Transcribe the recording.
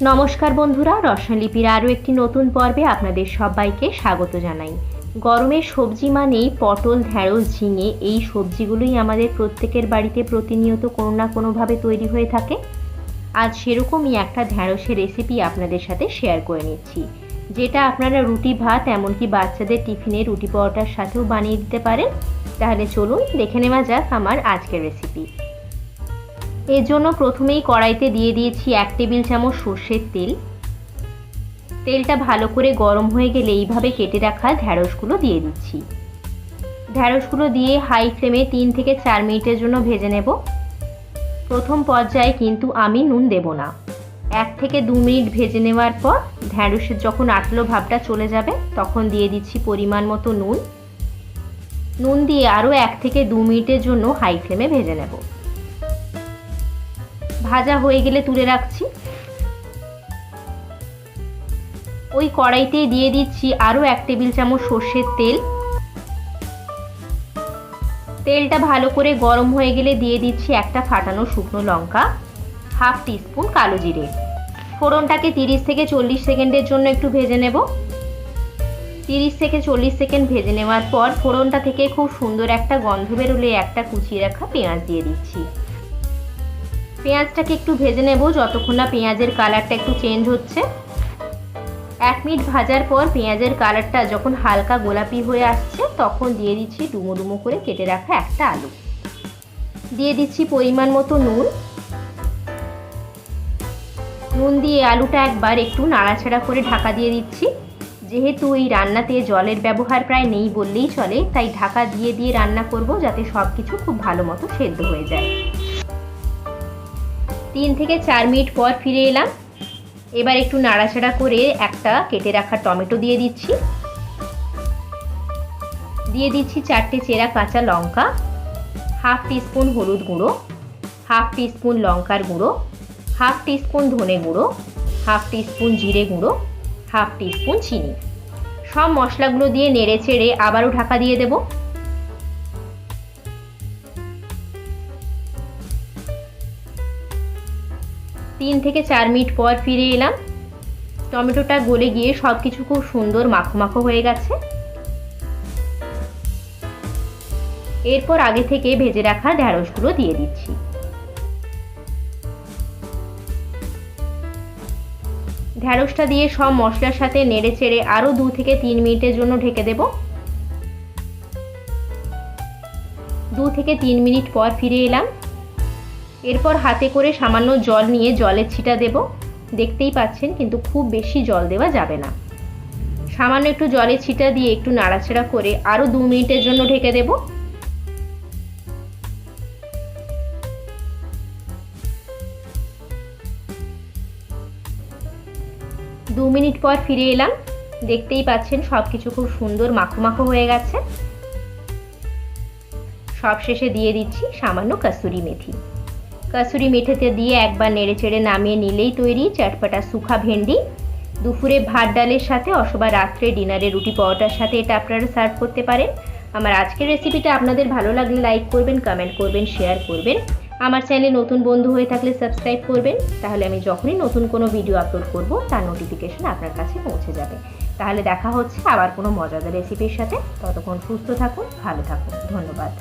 নমস্কার বন্ধুরা, রসনালিপির আরও একটি নতুন পর্বে আপনাদের সবাইকে স্বাগত জানাই। গরমের সবজি মানেই পটল, ঢ্যাঁড়স, ঝিঙে, এই সবজিগুলোই আমাদের প্রত্যেকের বাড়িতে প্রতিনিয়ত কোনো না কোনোভাবে তৈরি হয়ে থাকে। আজ সেরকমই একটা ঢ্যাঁড়সের রেসিপি আপনাদের সাথে শেয়ার করে নিচ্ছি, যেটা আপনারা রুটি, ভাত, এমনকি বাচ্চাদের টিফিনে রুটি পরোটার সাথেও বানিয়ে দিতে পারেন। তাহলে চলুন দেখে নেওয়া যাক আমার আজকের রেসিপি। এর জন্য প্রথমেই কড়াইতে দিয়ে দিয়েছি 1 টেবিল চামচ সর্ষের তেল। তেলটা ভালো করে গরম হয়ে গেলে এইভাবে কেটে রাখা ঢ্যাঁড়সগুলো দিয়ে দিচ্ছি। ঢ্যাঁড়সগুলো দিয়ে হাই ফ্লেমে 3 থেকে 4 মিনিটের জন্য ভেজে নেব। প্রথম পর্যায়ে কিন্তু আমি নুন দেব না। 1 থেকে 2 মিনিট ভেজে নেওয়ার পর ঢ্যাঁড়সের যখন আটলো ভাবটা চলে যাবে তখন দিয়ে দিচ্ছি পরিমাণ মতো নুন। নুন দিয়ে আরও 1 থেকে 2 মিনিটের জন্য হাই ফ্লেমে ভেজে নেব। ভাজা হয়ে গেলে তুলে রাখছি। ওই কড়াইতেই দিয়ে দিচ্ছি আরও 1 টেবিল চামচ সর্ষের তেল। তেলটা ভালো করে গরম হয়ে গেলে দিয়ে দিচ্ছি একটা ফাটানো শুকনো লঙ্কা, হাফ টিস্পুন কালো জিরে। ফোড়নটাকে 30 থেকে 40 সেকেন্ডের জন্য একটু ভেজে নেব। 30 থেকে 40 সেকেন্ড ভেজে নেওয়ার পর ফোড়নটা থেকে খুব সুন্দর একটা গন্ধ বেরোলে একটা কুচিয়ে রাখা পেঁয়াজ দিয়ে দিচ্ছি। পেঁয়াজটাকে একটু ভেজে নেব যতক্ষণ না পেঁয়াজের কালারটা একটু চেঞ্জ হচ্ছে। 1 মিনিট ভাজার পর পেঁয়াজের কালারটা যখন হালকা গোলাপি হয়ে আসছে তখন দিয়ে দিচ্ছি ডুমো ডুমো করে কেটে রাখা একটা আলু। দিয়ে দিচ্ছি পরিমাণ মতো নুন। নুন দিয়ে আলুটা একবার একটু নাড়াচাড়া করে ঢাকা দিয়ে দিচ্ছি। যেহেতু এই রান্নাতে জলের ব্যবহার প্রায় নেই বললেই চলে, তাই ঢাকা দিয়ে দিয়ে রান্না করব যাতে সব কিছু খুব ভালো মতো সেদ্ধ হয়ে যায়। 3 থেকে 4 মিনিট পর ফিরে এলাম। এবার একটু নাড়াচাড়া করে একটা কেটে রাখা টমেটো দিয়ে দিচ্ছি। দিয়ে দিচ্ছি 4টে চেরা কাঁচা লঙ্কা, হাফ টিস্পুন হলুদ গুঁড়ো, হাফ টিস্পুন লঙ্কার গুঁড়ো, হাফ টিস্পুন ধনে গুঁড়ো, হাফ টিস্পুন জিরে গুঁড়ো, হাফ টিস্পুন চিনি। সব মশলাগুলো দিয়ে নেড়ে চেড়ে আবারও ঢাকা দিয়ে দেব। 3 থেকে 4 মিনিট পর ফিরে এলাম। টমেটোটা গলে গিয়ে সব কিছু খুব সুন্দর মাখো মাখো হয়ে গেছে। এরপর আগে থেকে ভেজে রাখা ঢ্যাঁড়সগুলো দিয়ে দিচ্ছি। ঢ্যাঁড়সটা দিয়ে সব মশলার সাথে নেড়ে চেড়ে আরও 2 থেকে 3 মিনিটের জন্য ঢেকে দেব। 2 থেকে 3 মিনিট পর ফিরে এলাম। এরপর হাতে করে সামান্য জল নিয়ে জলের ছিটা দেব। দেখতেই পাচ্ছেন কিন্তু খুব বেশি জল দেওয়া যাবে না। সামান্য একটু জলের ছিটা দিয়ে একটু নাড়াচাড়া করে আরও 2 মিনিটের জন্য ঢেকে দেব। 2 মিনিট পর ফিরে এলাম। দেখতেই পাচ্ছেন সব কিছু খুব সুন্দর মাখো মাখো হয়ে গেছে। সব শেষে দিয়ে দিচ্ছি সামান্য কাসুরি মেথি। কাসুরি মেথিতে দিয়ে একবার নেড়ে চেড়ে নামিয়ে নিলেই তৈরি চটপটা সুখা ভেন্ডি। দুপুরে ভাত ডালের সাথে অথবা রাত্রে ডিনারে রুটি পরোটার সাথে এটা আপনারা সার্ভ করতে পারেন। আমার আজকের রেসিপিটা আপনাদের ভালো লাগলে লাইক করবেন, কমেন্ট করবেন, শেয়ার করবেন। আমার চ্যানেলে নতুন বন্ধু হয়ে থাকলে সাবস্ক্রাইব করবেন, তাহলে আমি যখনই নতুন কোনো ভিডিও আপলোড করব তার নোটিফিকেশন আপনার কাছে পৌঁছে যাবে। তাহলে দেখা হচ্ছে আবার কোনো মজাদার রেসিপির সাথে। ততক্ষণ সুস্থ থাকুন, ভালো থাকুন। ধন্যবাদ।